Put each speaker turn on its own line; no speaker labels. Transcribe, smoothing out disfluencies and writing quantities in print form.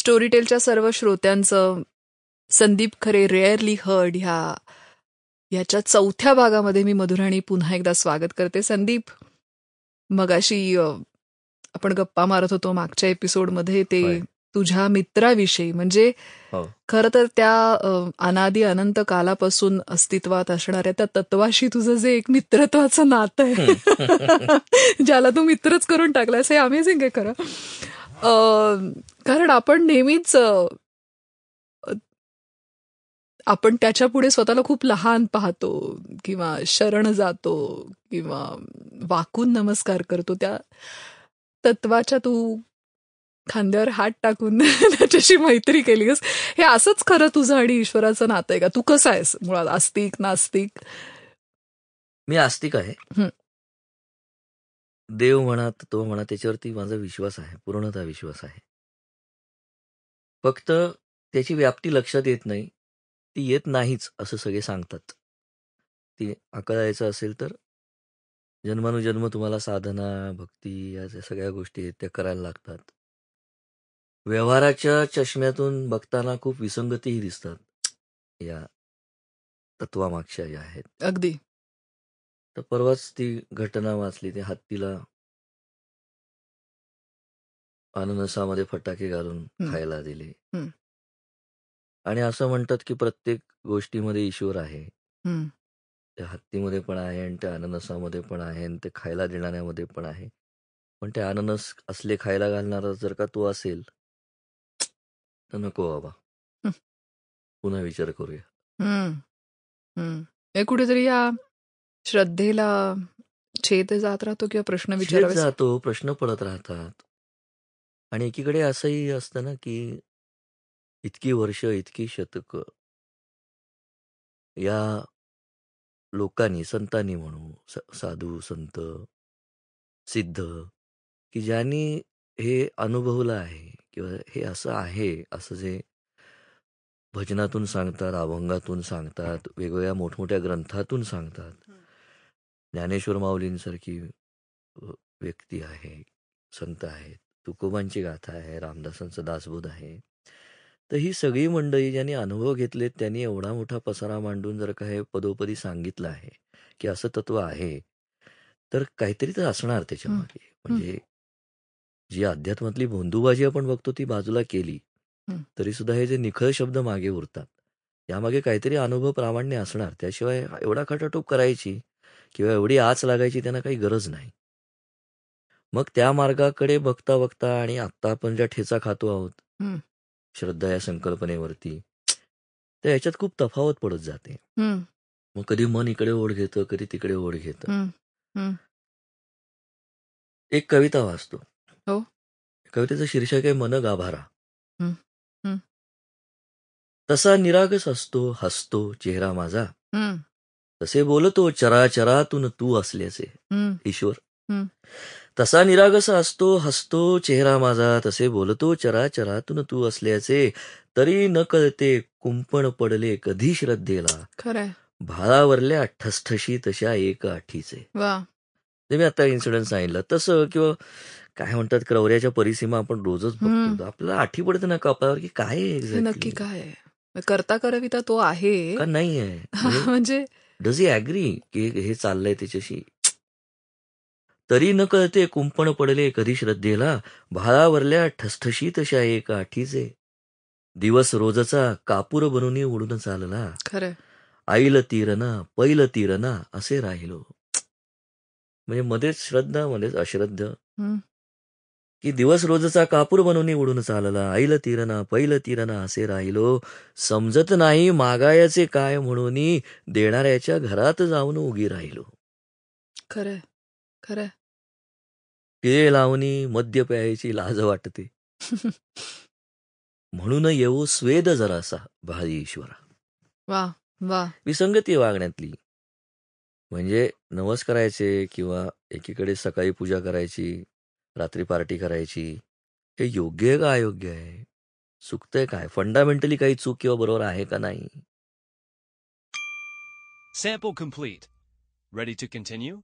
स्टोरीटेलच्या सर्व श्रोत्यांचं Sandeep Khare rarely heard ह्याच्या 4थ्या भागामध्ये मी मधुराणी पुन्हा एकदा स्वागत करते. संदीप, मगाशी आपण गप्पा मारत होतो मागच्या एपिसोडमध्ये ते
होय.
तुझ्या मित्राविषयी, म्हणजे
हो.
खरं तर त्या अनादी अनंत कालापासून अस्तित्वात असणाऱ्या त्या तत्वाशी तुझं जे एक मित्रत्वाचं नातं आहे ज्याला तू मित्रच करून टाकलास, हे अमेझिंग आहे खरं. कारण आपण नेहमीच आपण त्याच्या पुढे स्वतःला खूप लहान पाहतो किंवा शरण जातो किंवा वाकून नमस्कार करतो. त्या तत्वाच्या तू खांद्यावर हात टाकून त्याच्याशी मैत्री केलीस. हे असंच खरं तुझं आणि ईश्वराचं नातं आहे का? तू कसं आहेस मुळात, आस्तिक नास्तिक?
मी आस्तिक आहे.
हं.
देव म्हणा, तो म्हणा, त्याच्यावरती माझा विश्वास आहे, पूर्णतः विश्वास आहे. फक्त त्याची व्याप्ती लक्षात येत नाही. ती येत नाहीच असं सगळे सांगतात. ती आकळायचं असेल तर जन्मानुजन्म तुम्हाला साधना, भक्ती या ज्या सगळ्या गोष्टी आहेत त्या करायला लागतात. व्यवहाराच्या चष्म्यातून बघताना खूप विसंगतीही दिसतात या तत्वामागच्या ज्या आहेत.
अगदी.
तर परवाच ती घटना वाचली. त्या हत्तीला अननसामध्ये फटाके घालून खायला दिले.
हं.
आणि असं म्हणतात की प्रत्येक गोष्टीमध्ये ईश्वर आहे.
हं.
त्या हत्तीमध्ये पण आहे आणि त्या अननसामध्ये पण आहे आणि ते खायला देणाऱ्यामध्ये पण आहे. पण ते अननस असले खायला घालणारा जर का तो असेल तर नको बाबा,
हं.
पुन्हा विचार करूया.
हं. हं. हे कुठेतरी या श्रद्धेला छेद जात राहतो किंवा प्रश्न
छेद
विचारावेस.
जातो, प्रश्न पडत राहतात. आणि एकीकडे असंही असतं ना की इतकी वर्ष, इतकी शतकं या लोकांनी, संतांनी म्हणू, साधू, संत, सिद्ध, की ज्यांनी हे अनुभवलं आहे किंवा हे असं आहे, असं जे भजनातून सांगतात, अभंगातून सांगतात, वेगवेगळ्या मोठमोठ्या ग्रंथातून सांगतात. ज्ञानेश्वर माऊलींसारखी व्यक्ती आहे, संत आहेत, तुकोबांची गाथा आहे, रामदासांचं दासबोध आहे. तर ही सगळी मंडळी ज्यांनी अनुभव घेतलेत त्यांनी एवढा मोठा पसारा मांडून जर का हे पदोपदी सांगितलं आहे की असं तत्व आहे, तर काहीतरी तर असणार त्याच्या मागे. म्हणजे जी अध्यात्मातली भोंदूबाजी आपण बघतो ती बाजूला केली तरी सुद्धा हे जे निखळ शब्द मागे उरतात यामागे काहीतरी अनुभव प्रामाण्य असणार. त्याशिवाय एवढा खटाटोप करायची किंवा एवढी आच लागायची त्यांना काही गरज नाही. मग त्या मार्गाकडे बघता बघता आणि आत्ता आपण ज्या ठेचा खातो आहोत श्रद्धा या संकल्पनेवरती, तर याच्यात खूप तफावत पडत जाते. मग कधी मन इकडे ओढ घेतं, कधी तिकडे ओढ घेतं. एक कविता वाचतो.
हो.
कवितेचं शीर्षक आहे मन गाभारा.
हं. हं.
तसा निरागस असतो हसतो चेहरा माझा,
हं.
तसे बोलतो चराचरातून तू असल्याचे ईश्वर.
हं.
तसा निरागस असतो हसतो चेहरा माझा, तसे बोलतो चराचरातून तू असल्याचे, तरी न कळते कुंपण पडले कधी श्रद्धेला,
खरंय.
भाळावरल्या ठसठशी तशा एक आठीचे.
वा.
ते मी आता इन्सिडेंट सांगितलं तसं, किंवा काय म्हणतात क्रौर्याच्या परिसीमा आपण रोजच बघतो. आपल्याला आठी पडते ना कपाळावर की काय आहे
हे
एक्झॅक्टली,
नक्की काय आहे, करता करविता तो आहे
का नाही आहे.
म्हणजे
डज ही ॲग्री की हे चाललंय त्याच्याशी. तरी न कळते कुंपण पडले कधी श्रद्धेला, भाळावरल्या ठसठशीत अशा एका आठीचे, दिवस रोजचा कापूर बनून उडून चालला,
खरंय.
आईल तीरना पैल तीरना असे राहिलो. म्हणजे मध्येच श्रद्धा मध्येच अश्रद्ध, की दिवस रोजचा कापूर बनून उडून चालला, आईल तीरना पैल तीरना असे राहिलो, समजत नाही मागायचे काय म्हणून देणाऱ्याच्या घरात जाऊन उगी राहिलो.
खरंय. खरंय.
टिळे लावणी मद्य प्यायची लाज वाटते, म्हणून येऊ स्वेद जरासा भाळी ईश्वरा.
वा वा.
विसंगती वागण्यातली, म्हणजे नवस करायचे किंवा एकीकडे सकाळी पूजा करायची, रात्री पार्टी करायची, हे योग्य आहे का अयोग्य आहे, चुकतंय काय, फंडामेंटली काही चूक किंवा बरोबर आहे का नाही.
Sample complete. Ready to continue?